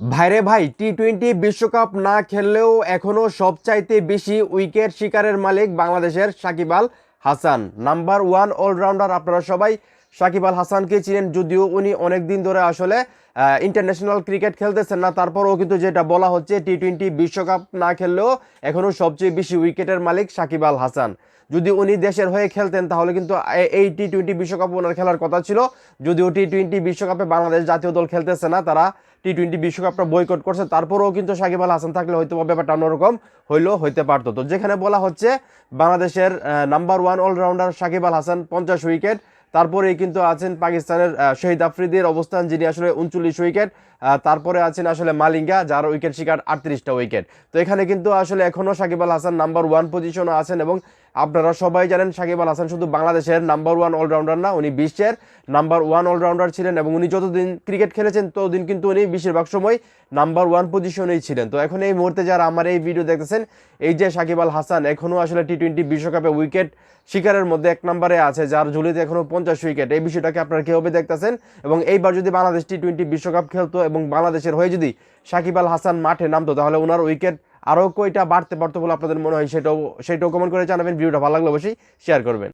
ভাইরে ভাই, টি-টোয়েন্টি বিশ্বকাপ না খেললেও এখনো সবচাইতে বেশি উইকেট শিকারের মালিক বাংলাদেশের Shakib Al Hasan. Number one allrounder. আপনারা সবাই সাকিব আল হাসানকে চিনেন, যদিও উনি অনেক দিন ধরে আসলে ইন্টারন্যাশনাল ক্রিকেট খেলতেছেন না। তারপরেও কিন্তু যেটা বলা হচ্ছে, টি-টোয়েন্টি বিশ্বকাপ না খেললেও এখনো সবচেয়ে বেশি উইকেটের মালিক সাকিব আল হাসান। যদি উনি দেশের হয়ে খেলতেন তাহলে কিন্তু এই টি-টোয়েন্টি বিশ্বকাপ ওনার খেলার কথা ছিল। যদিও টি-টোয়েন্টি বিশ্বকাপে বাংলাদেশ জাতীয় দল খেলতেছে না, তারা টি-টোয়েন্টি বিশ্বকাপটা বয়কট করছে, তারপরেও কিন্তু সাকিব আল হাসান থাকলে হয়তো ব্যাপারটা অন্যরকম হইলেও হইতে পারতো। তো যেখানে বলা হচ্ছে বাংলাদেশের number one allrounder Shakib Al Hasan 50 wicket, তারপরেই কিন্তু আছেন পাকিস্তানের শহীদ আফ্রিদির অবস্থান, যিনি আসলে 39 উইকেট। তারপরে আছেন আসলে মালিঙ্গা, যার উইকেট শিকার 38টা উইকেট। তো এখানে কিন্তু আসলে এখনও সাকিব আল হাসান নাম্বার ওয়ান পজিশনে আছেন। এবং আপনারা সবাই জানেন সাকিব আল হাসান শুধু বাংলাদেশের নাম্বার ওয়ান অলরাউন্ডার না, উনি বিশ্বের নাম্বার ওয়ান অলরাউন্ডার ছিলেন। এবং উনি যতদিন ক্রিকেট খেলেছেন ততদিন কিন্তু উনি বেশিরভাগ সময় নাম্বার ওয়ান পজিশনেই ছিলেন। তো এখন এই মুহূর্তে যারা আমার এই ভিডিও দেখতেছেন, এই যে সাকিব আল হাসান এখনও আসলে টি-টোয়েন্টি বিশ্বকাপে উইকেট শিকারের মধ্যে এক নম্বরে আছে, যার ঝুলিতে এখনো 50 উইকেট। এই বিষয়টাকে আপনারা কীভাবে দেখতেছেন? এবং এইবার যদি বাংলাদেশ টি-টোয়েন্টি বিশ্বকাপ খেলতো এবং বাংলাদেশের হয়ে যদি সাকিব আল হাসান মাঠে নামতো, তাহলে ওনার উইকেট আরও কয়টা বাড়তে পারতো বলে আপনাদের মনে হয়? সেটাও কমেন্ট করে জানাবেন। ভিডিওটা ভালো লাগলে অবশ্যই শেয়ার করবেন।